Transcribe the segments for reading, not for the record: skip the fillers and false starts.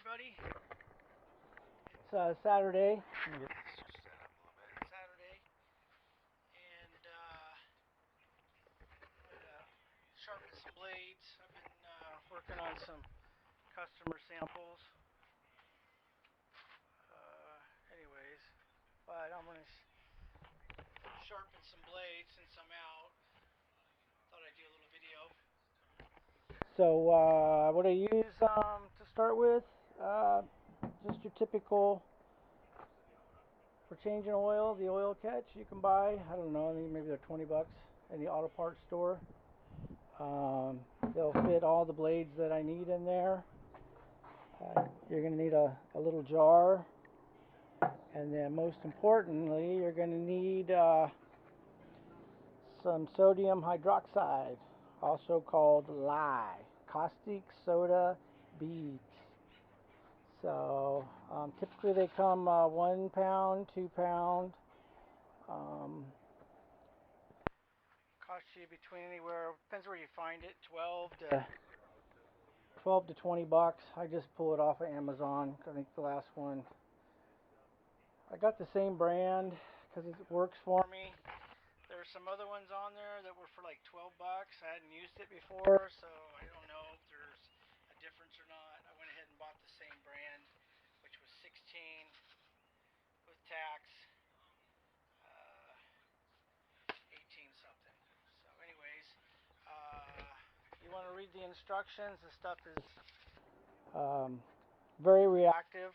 everybody. It's Saturday. Saturday, and I'm gonna sharpen some blades. I've been working on some customer samples. Anyways, but I'm gonna sharpen some blades since I'm out. Thought I'd do a little video. So what I use to start with, just your typical for changing oil, the oil catch you can buy. I don't know, I think maybe they're 20 bucks in the auto parts store. They'll fit all the blades that I need in there. You're going to need a little jar, and then most importantly, you're going to need some sodium hydroxide, also called lye, caustic soda beads. So typically they come 1 pound, 2 pound. Costs you between anywhere, depends where you find it, 12 to 20 bucks. I just pull it off of Amazon. I think the last one, I got the same brand because it works for me. There's some other ones on there that were for like 12 bucks. I hadn't used it before, so I don't know if there's a difference or not. I went ahead and bought the same brand, which was 16 with tax, 18 something. So anyways, you want to read the instructions. This stuff is very reactive.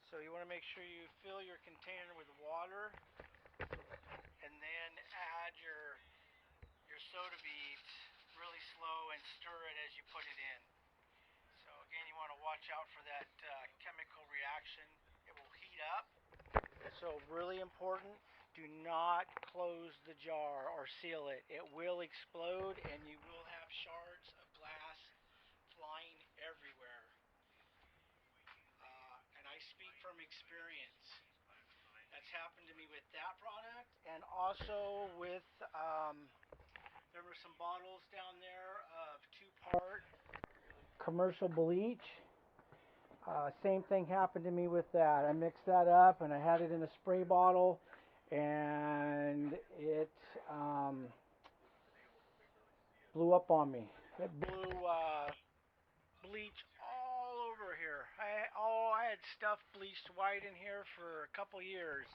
So you want to make sure you fill your container with water and then add your soda beads really slow and stir it as you put it in. So again, you want to watch out for that chemical reaction. It will heat up. So really important, do not close the jar or seal it. It will explode and you will have shards of glass flying everywhere. And I speak from experience. That's happened to me with that product, and also with there were some bottles down there of 2-part commercial bleach. Same thing happened to me with that. I mixed that up and I had it in a spray bottle, and it blew up on me. It blew bleach all over here. I had stuff bleached white in here for a couple years.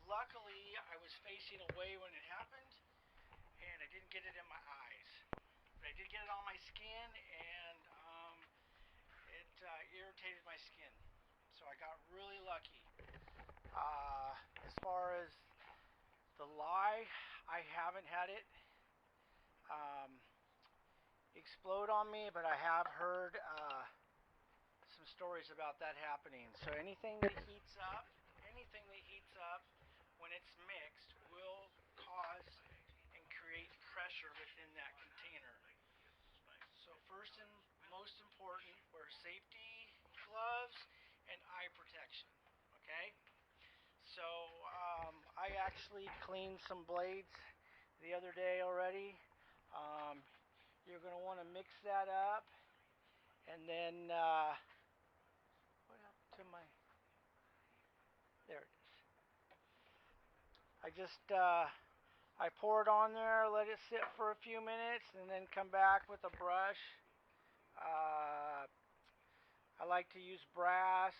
Luckily, I was facing away when it happened, and I didn't get it in my eyes. But I did get it on my skin, and it irritated my skin. So I got really lucky. As far as the lye, I haven't had it explode on me, but I have heard some stories about that happening. So anything that heats up when it's mixed will cause and create pressure within that container. So first and most important, wear safety gloves and eye protection. Okay? So I actually cleaned some blades the other day already. You're going to want to mix that up, and then what happened to my? There it is. I just I pour it on there, let it sit for a few minutes, and then come back with a brush. I like to use brass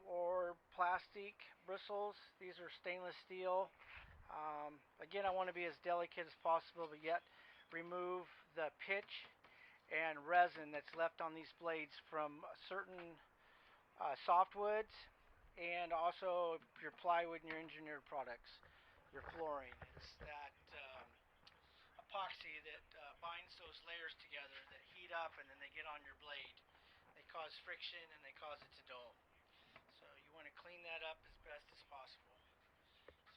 or plastic bristles. These are stainless steel. Again, I want to be as delicate as possible, but yet remove the pitch and resin that's left on these blades from certain softwoods, and also your plywood and your engineered products, your flooring. It's that epoxy that binds those layers together that heat up and then they get on your blade. They cause friction and they cause it to dull. So you want to clean that up as best as possible.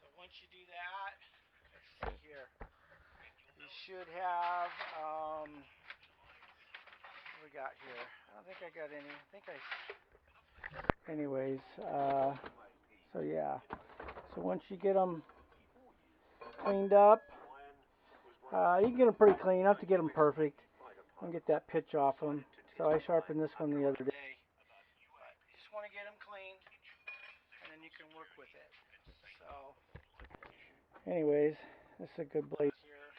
So once you do that, let's see here. You should have, what we got here? I don't think I got any. I think I. Anyways, so yeah. So once you get them cleaned up, you can get them pretty clean. You don't have to get them perfect. You can get that pitch off them. So I sharpened this one the other day. Day. But you just want to get them clean, and then you can work with it. So, Anyways, this is a good blade. here,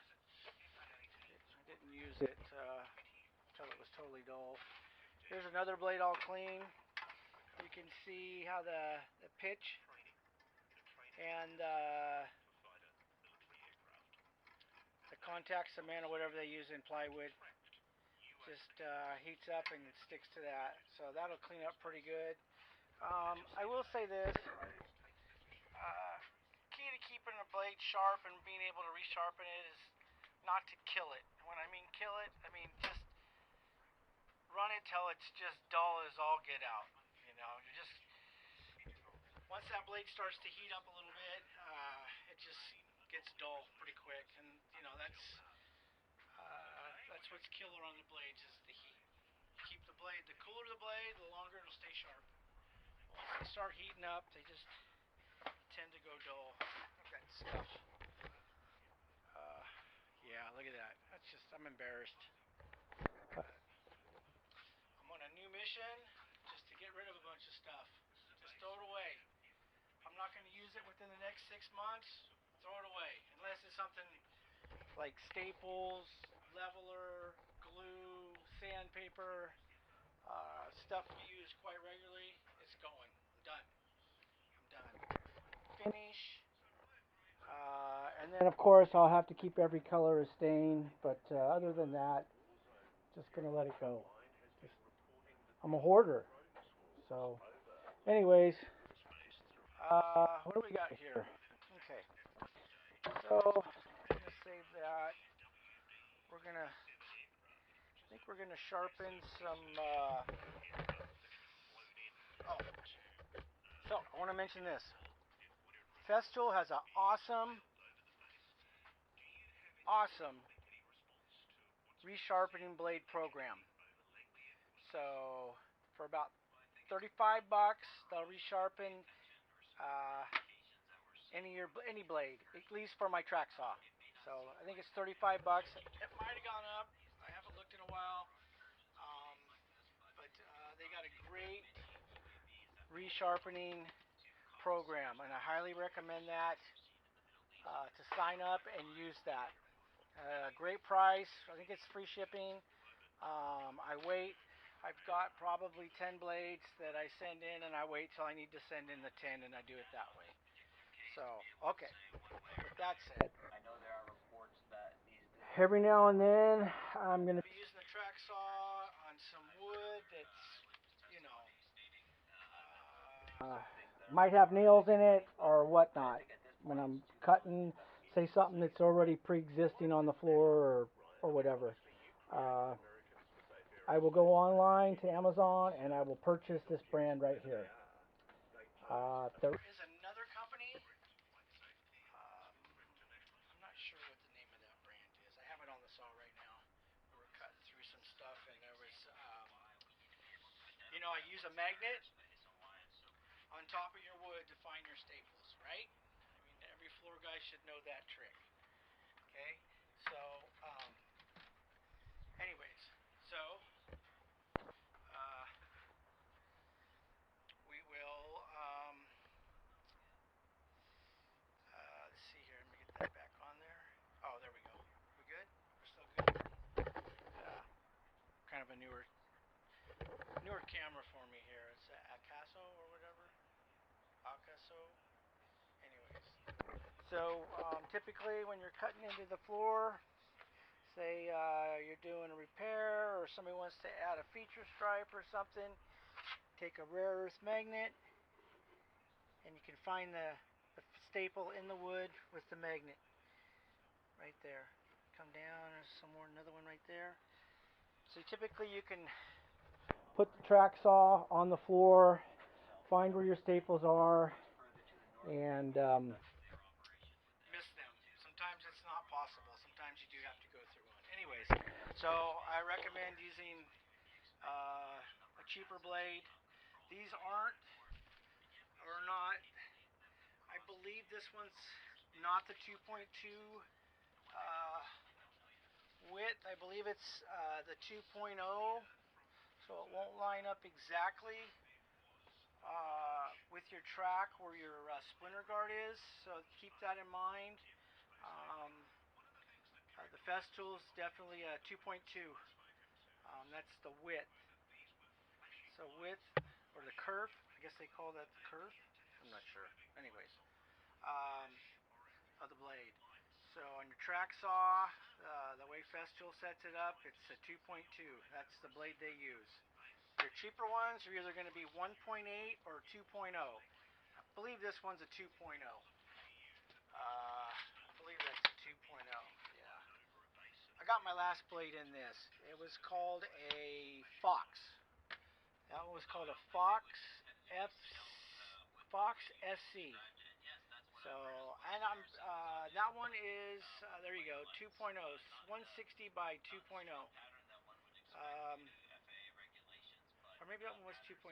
I didn't use it until it was totally dull. Here's another blade all clean. You can see how the pitch and the contact cement or whatever they use in plywood just heats up and sticks to that. So that'll clean up pretty good. I will say this. Key to keeping a blade sharp and being able to resharpen it is not to kill it. When I mean kill it, I mean just run it till it's just dull as all get out. You know, you just once that blade starts to heat up a little bit, it just gets dull pretty quick, and you know that's what's killer on the blades is the heat. You keep the blade, the cooler the blade, the longer it'll stay sharp. Once they start heating up, they just tend to go dull. Look at that stuff. Yeah, look at that. That's just, I'm embarrassed. I'm on a new mission just to get rid of a bunch of stuff. Just throw it away. I'm not going to use it within the next 6 months. Throw it away. Unless it's something like staples, leveler, glue, sandpaper, stuff we use quite regularly. It's going. I'm done. I'm done. Finish. And then of course I'll have to keep every color a stain, but other than that, just gonna let it go. Just, I'm a hoarder. So, anyways, what do we got here? Okay. So, I'm gonna save that. I think we're gonna sharpen some. Oh, so I want to mention this. Festool has an awesome resharpening blade program. So for about 35 bucks, they'll resharpen any blade, at least for my track saw. So I think it's 35 bucks. It might have gone up. I haven't looked in a while. Um, but they got a great resharpening program, and I highly recommend that to sign up and use that. Great price. I think it's free shipping. I wait. I've got probably 10 blades that I send in, and I wait till I need to send in the 10, and I do it that way. So, okay. With that said, Every now and then I'm gonna be using the track saw on some wood that's, you know, might have nails in it or whatnot. When I'm cutting, say something that's already pre-existing on the floor or whatever. I will go online to Amazon and I will purchase this brand right here. there is another company. I'm not sure what the name of that brand is. I have it on the saw right now. We're cutting through some stuff, and there was, I use a magnet on top of your wood to find your staples, right? I mean, every floor guy should know that trick. Okay, so, anyways, so uh, we will. Let's see here. Let me get that back on there. Oh, there we go. We good? We're still good. Kind of a newer camera for me here. It's Acaso or whatever. Acaso. Anyways, so typically when you're cutting into the floor, say you're doing a repair or somebody wants to add a feature stripe or something, take a rare earth magnet and you can find the staple in the wood with the magnet right there. Come down, there's another one right there. So typically you can put the track saw on the floor, find where your staples are, and miss them. Sometimes it's not possible. Sometimes you do have to go through one. Anyways, so I recommend using a cheaper blade. These are not, I believe this one's not the 2.2 width. I believe it's the 2.0. so it won't line up exactly with your track where your splinter guard is. So keep that in mind. Um, the Festool is definitely a 2.2. That's the width. So width, or the kerf, I guess they call that the kerf. I'm not sure. Anyways, um, of the blade. So on your track saw, the way Festool sets it up, it's a 2.2. That's the blade they use. Your cheaper ones are either going to be 1.8 or 2.0. I believe this one's a 2.0. I believe that's a 2.0. Yeah. I got my last blade in this. It was called a Fox. That one was called a Fox SC. So, and that one is, there you go, 2.0, 160 by 2.0. Or maybe that one was 2.2.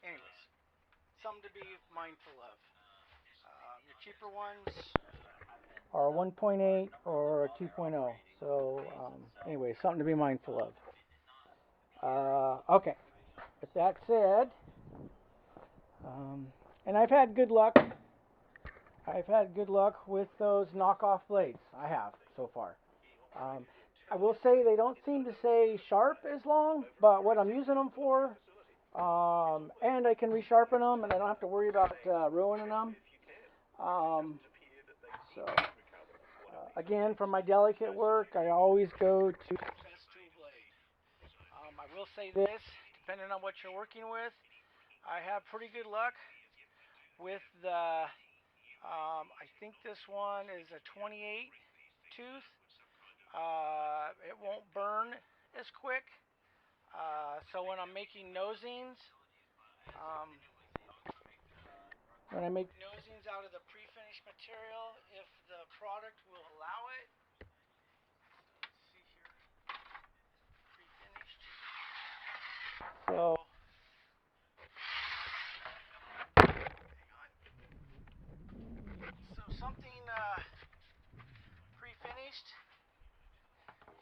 Anyways, something to be mindful of. Your cheaper ones Or a 1.8 or a 2.0. So anyway, something to be mindful of. Okay, with that said, and I've had good luck. I've had good luck with those knockoff blades. I have so far. I will say they don't seem to say sharp as long, but what I'm using them for, and I can resharpen them, and I don't have to worry about ruining them. So again, for my delicate work, I always go to Festool blade. I will say this, depending on what you're working with, I have pretty good luck with the, I think this one is a 28 tooth. It won't burn as quick. So when I'm making nosings, when I make nosings out of the pre-finished material, if the product will allow it. Let's see here, pre-finished. so. So something pre-finished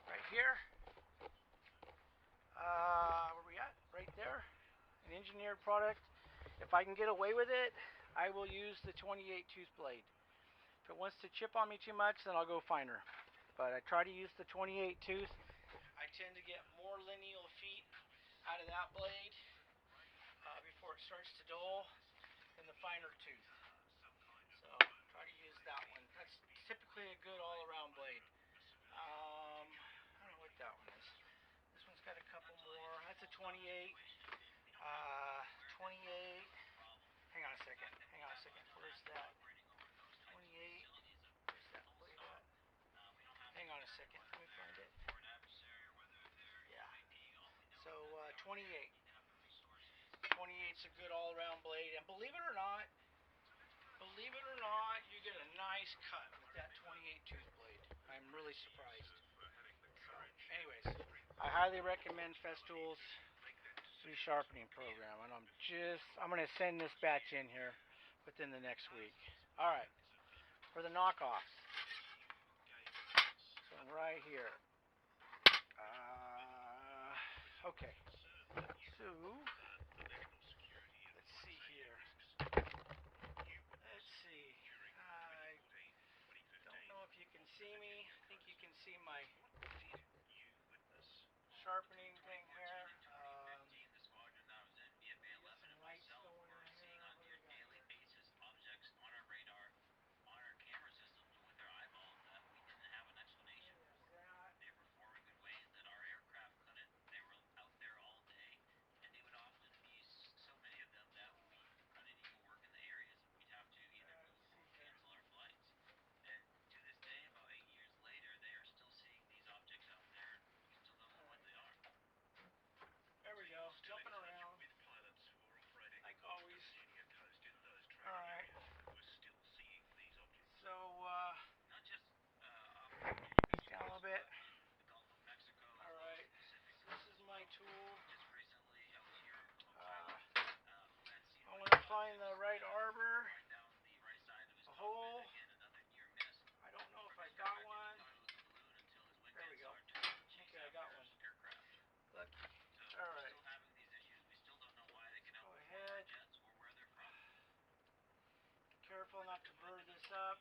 right here. Where we at? Right there. An engineered product. If I can get away with it, I will use the 28 tooth blade. If it wants to chip on me too much, then I'll go finer. But I try to use the 28 tooth. I tend to get more lineal feet out of that blade before it starts to dull than the finer tooth. So try to use that one. That's typically a good all-around blade. I don't know what that one is. This one's got a couple more. That's a 28. 28. Hang on a second. Hang on a second. Where's that? 28. Where's that blade at? Hang on a second. Let me find it. Yeah. So 28. 28's a good all-around blade, and believe it or not, you get a nice cut with that 28 tooth blade. I'm really surprised. So, anyways, I highly recommend Festool's resharpening program, and I'm going to send this batch in here within the next week. All right, for the knockoffs, so right here. Okay, so let's see here. Let's see. I don't know if you can see me. I think you can see my sharpening thing here. Some lights going in here. What do we got here? There's that. Let's see here. up.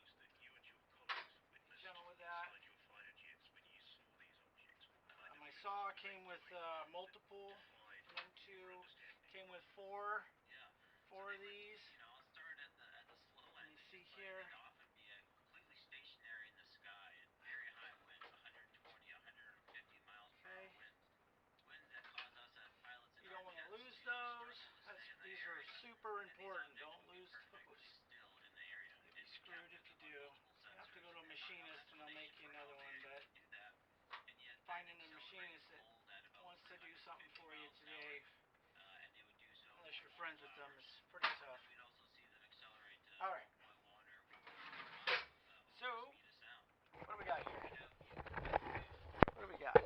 Be gentle with that. My saw came with multiple, 1, 2, came with four of these. Let me see here. Okay. You don't want to lose those. These are super important. Don't lose those. You'll be screwed if you do. You have to go to a machinist and they'll make you another one, but finding a machinist that wants to do something for you today, unless you're friends with them, is pretty tough. Alright. So, what do we got here? What do we got?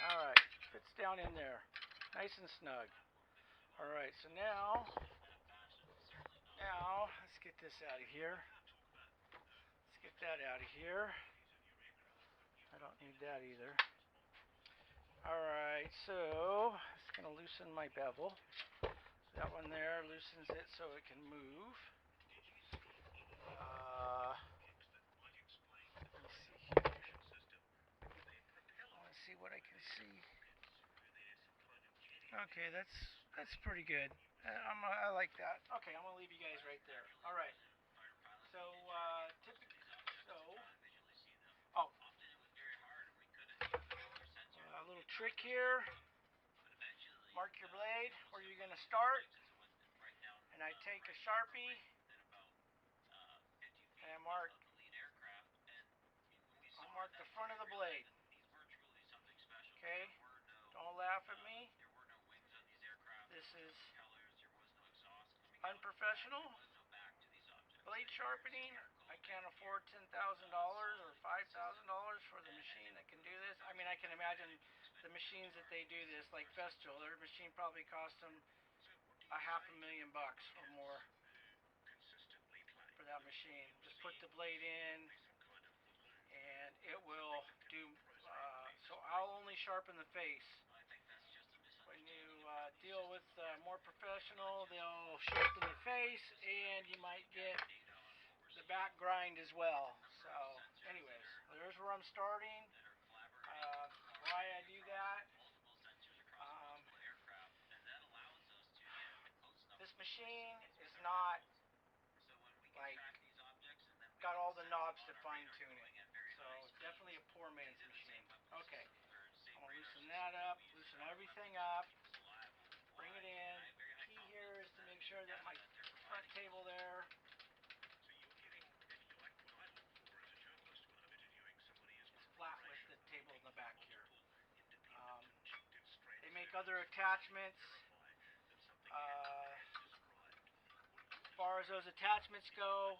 Alright, fits down in there. Nice and snug. Alright, so now, let's get this out of here. Let's get that out of here. I don't need that either. Alright, so, it's going to loosen my bevel. That one there loosens it so it can move. Let me see here. I want to see what I can see. Okay, that's pretty good. I like that. Okay, I'm gonna leave you guys right there. All right. So typically, oh, a little trick here. Mark your blade where you're gonna start, and I take a Sharpie and I'll mark the front of the blade. Okay, don't laugh at me. This is unprofessional blade sharpening. I can't afford $10,000 or $5,000 for the machine that can do this. I mean, I can imagine the machines that they do this, like Festool, their machine probably cost them $500,000 or more for that machine. Just put the blade in and it will do, so I'll only sharpen the face. When you deal with more professional, they'll sharpen the face and you might get the back grind as well. So anyways, there's where I'm starting. Why I do that. This machine is not like got all the knobs to fine tune it. So it's definitely a poor man's machine. Okay, I'm gonna loosen that up, loosen everything up, bring it in. Key here is to make sure that my front table there is flat with the table in the back here. They make other attachments. As far as those attachments go,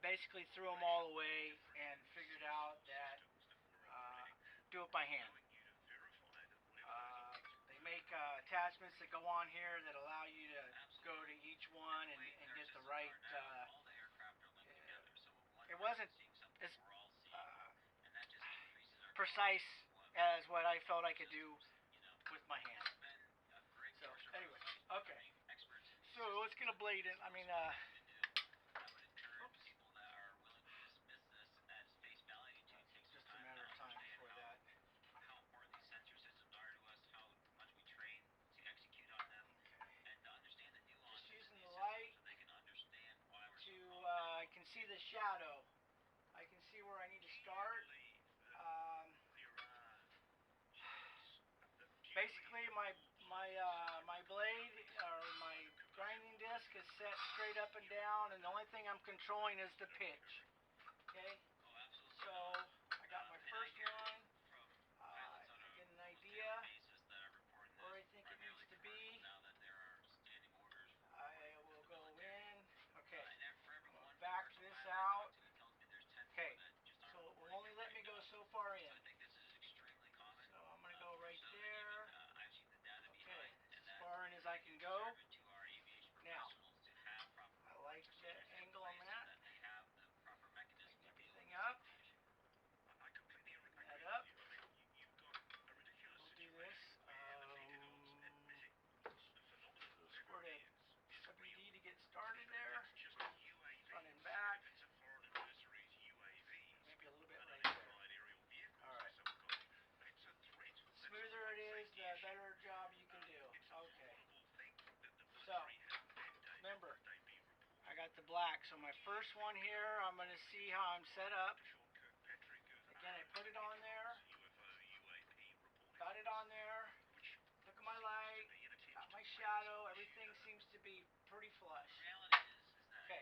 basically threw them all away and figured out that do it by hand. They make attachments that go on here that allow you to go to each one and get the right. It wasn't as precise as what I felt I could do with my hand. So anyway, okay. So let's get a blade in. I mean, oops. Just a matter of time before that. Just using the light to, I can see the shadow. I can see where I need to start. Basically, my blade or my grinding disc is set straight up and down, and the only thing I'm controlling is the pitch. Okay, so I got my first one. I get an idea where I think it needs to be. I will go in. Okay, I'm gonna back this out. Okay, so it will only let me go so far in. So I'm gonna go right there. Okay, as far in as I can go. Now, I like the angle I'm at. the black. So my first one here, I'm going to see how I'm set up. Again, I put it on there, got it on there, look at my light, got my shadow, everything seems to be pretty flush. Okay.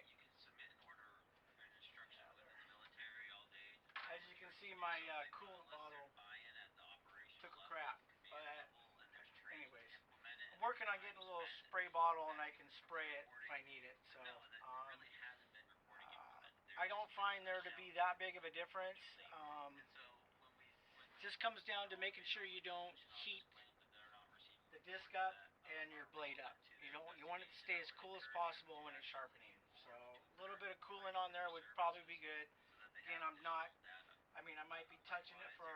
As you can see, my coolant bottle took a crap. But anyways, I'm working on getting a little spray bottle and I can spray it if I need it. So I don't find there to be that big of a difference. Just comes down to making sure you don't heat the disc up and your blade up. You want it to stay as cool as possible when it's sharpening. So a little bit of coolant on there would probably be good. Again, I might be touching it for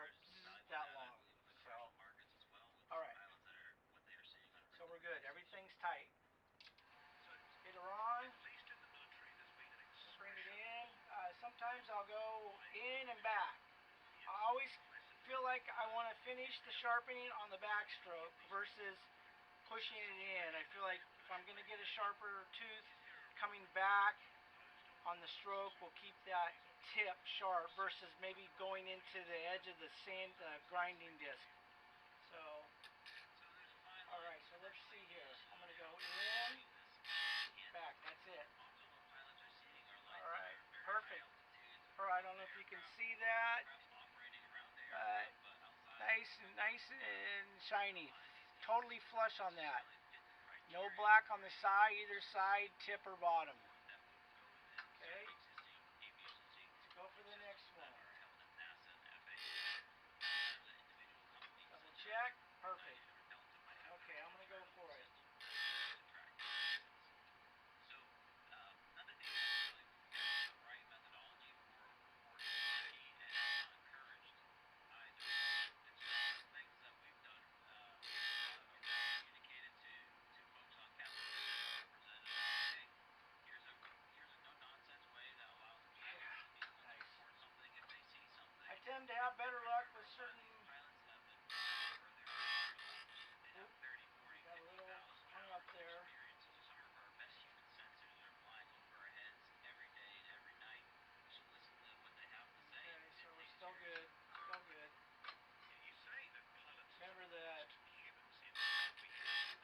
that long. So, all right. So we're good. Everything's tight. Get her on. Bring it in. Sometimes I'll go in and back. I always feel like I want to finish the sharpening on the backstroke versus pushing it in. I feel like if I'm going to get a sharper tooth, coming back on the stroke will keep that tip sharp versus maybe going into the edge of the grinding disc. So, all right, so let's see here. I'm going to go in, back, that's it. All right, perfect. I don't know if you can see that. Nice and shiny. Totally flush on that. No black on the side, either side, tip or bottom. Okay. Let's go for the next one. Double check. Perfect. Okay, I'm going to go for it. I tend to have better luck with certain. Got a little hung up there. Okay, so we're still good. Still good. Remember that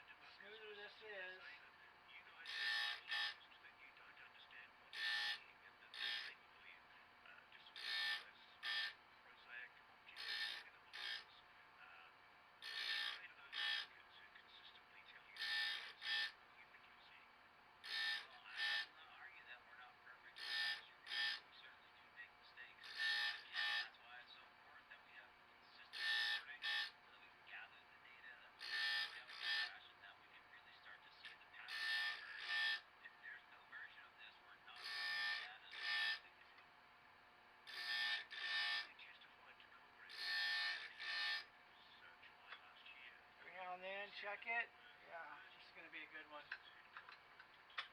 the smoother this is, every now and then check it. Yeah, this is going to be a good one.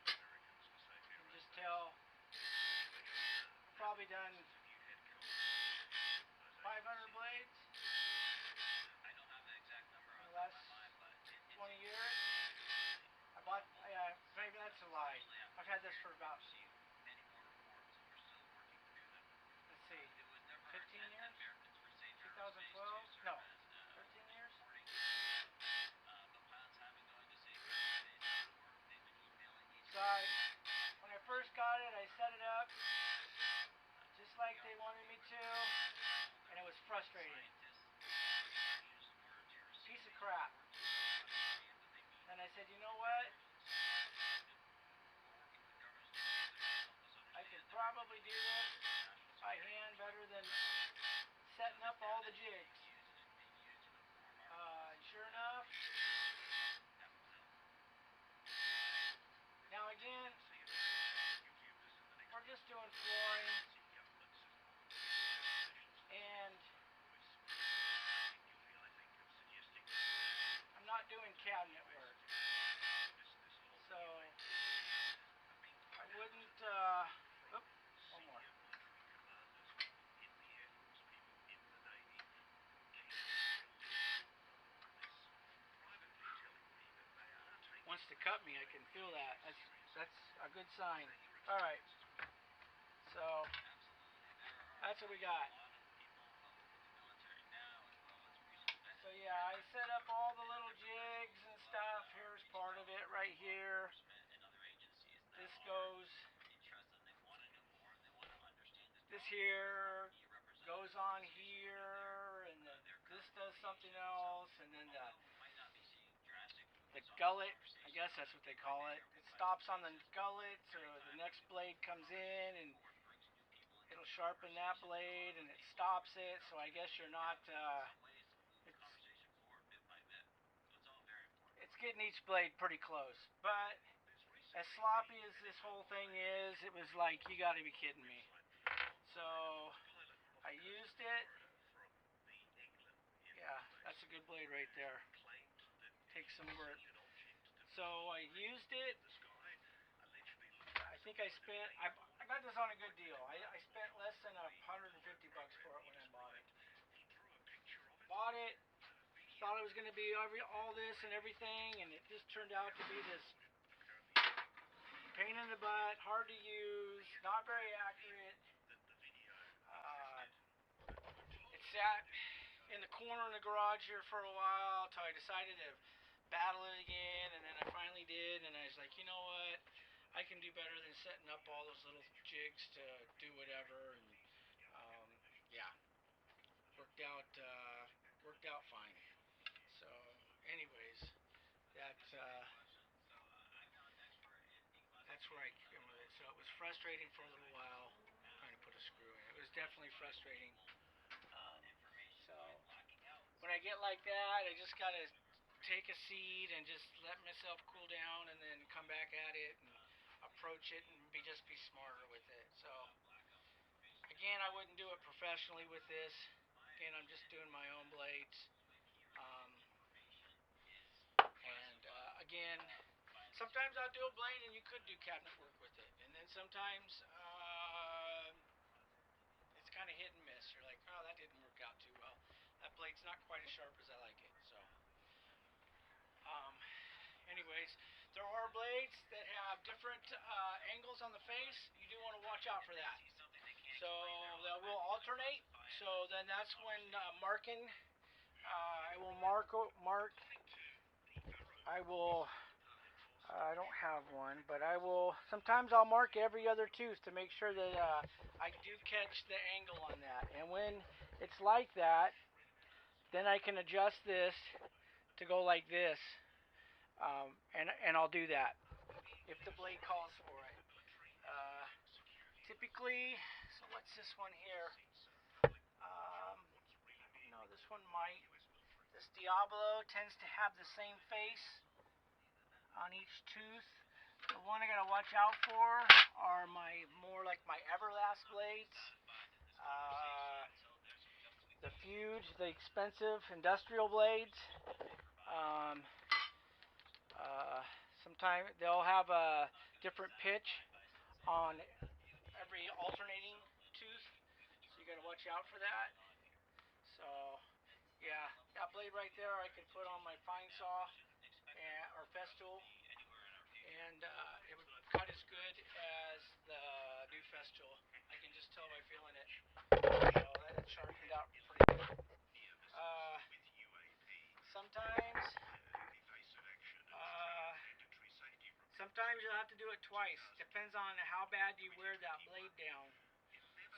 You can just tell. I've probably done 500 blades in the last 20 years. Maybe that's a lie. I've had this for about, let's see, 15 years? 2012? No, 13 years? So when I first got it, I set it up just like they wanted me to, and it was frustrating. Piece of crap. Then I said, you know what? I could probably do this by hand better than setting up all the jigs. Sure enough, now again, we're just doing flooring, and I'm not doing cabinet work. So I wouldn't, one more. Wants to cut me, I can feel that. That's a good sign. All right, so that's what we got. So yeah, I set up all the little jigs and stuff. Here's part of it right here. This goes, this here goes on here, and then this does something else, and then the gullet, I guess that's what they call it. It stops on the gullet, so the next blade comes in and it'll sharpen that blade, and it stops it. So I guess you're not. It's it's getting each blade pretty close, but as sloppy as this whole thing is, it was like, you got to be kidding me. So I used it. Yeah, that's a good blade right there. Takes some work. So I used it. I think I got this on a good deal. I spent less than $150 for it when I bought it. Bought it, thought it was going to be all this and everything, and it just turned out to be this pain in the butt, hard to use, not very accurate. Uh, it sat in the corner in the garage here for a while until I decided to battle it again, and then I finally did, and I was like, you know what? I can do better than setting up all those little jigs to do whatever, and um, yeah, worked out worked out fine. So, anyways, that that's where I came with it. So it was frustrating for a little while trying to put a screw in. It was definitely frustrating. Um, so when I get like that, I just gotta take a seat and just let myself cool down, and then come back at it and approach it and be smarter with it. So again, I wouldn't do it professionally with this. Again, I'm just doing my own blades. Um, and again, sometimes I'll do a blade and you could do cabinet work with it, and then sometimes it's kind of hit and miss. You're like, oh, that didn't work out too well. That blade's not quite as sharp as I like it. So, um, anyways, there are blades that have different angles on the face. You do want to watch out for that. So they will alternate. So then that's when marking. I will mark. I will. I don't have one, but I will. Sometimes I'll mark every other tooth to make sure that I do catch the angle on that. And when it's like that, then I can adjust this to go like this, and I'll do that if the blade calls for it. Uh, typically, so what's this one here? No, this one might. This Diablo tends to have the same face on each tooth. The one I gotta watch out for are more like my Everlast blades. Uh, the Fuge, the expensive industrial blades. Um, uh, Sometimes they'll have a different pitch on every alternating tooth, so you gotta watch out for that. So yeah, that blade right there I could put on my fine saw or Festool, and it would cut as good as the new Festool. I can just tell by feeling it. So that sharpened out pretty good. Uh, sometimes, uh, sometimes you'll have to do it twice. Depends on how bad you wear that blade down.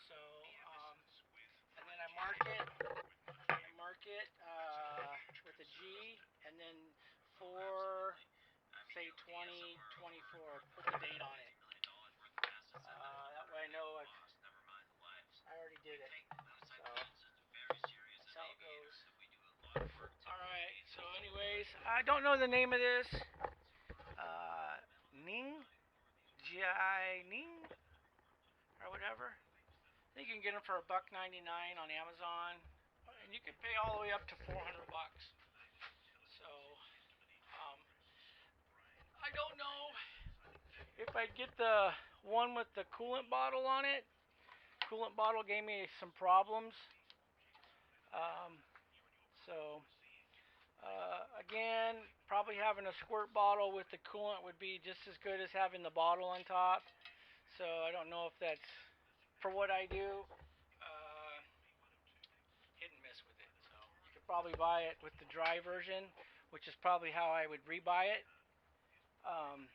So, and then I mark it with a G, and then for say 2024. Put the date on it. That way I know I already did it. So that's how it goes. All right. So, anyways, I don't know the name of this. Uh, Ning, Ning, or whatever. I think you can get them for $1.99 on Amazon, and you can pay all the way up to $400. So, I don't know if I get the one with the coolant bottle on it. Coolant bottle gave me some problems. Um, so again, probably having a squirt bottle with the coolant would be just as good as having the bottle on top. So I don't know if that's for what I do. Hit and miss with it. So you could probably buy it with the dry version, which is probably how I would rebuy it. Um,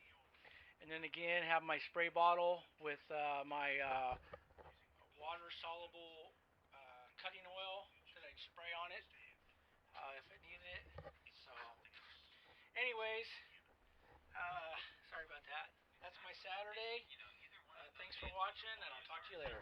and then again, have my spray bottle with my water soluble cutting oil that I'd spray on it if it needed it. So, anyways, uh, sorry about that. That's my Saturday. Thanks for watching, and I'll talk to you later.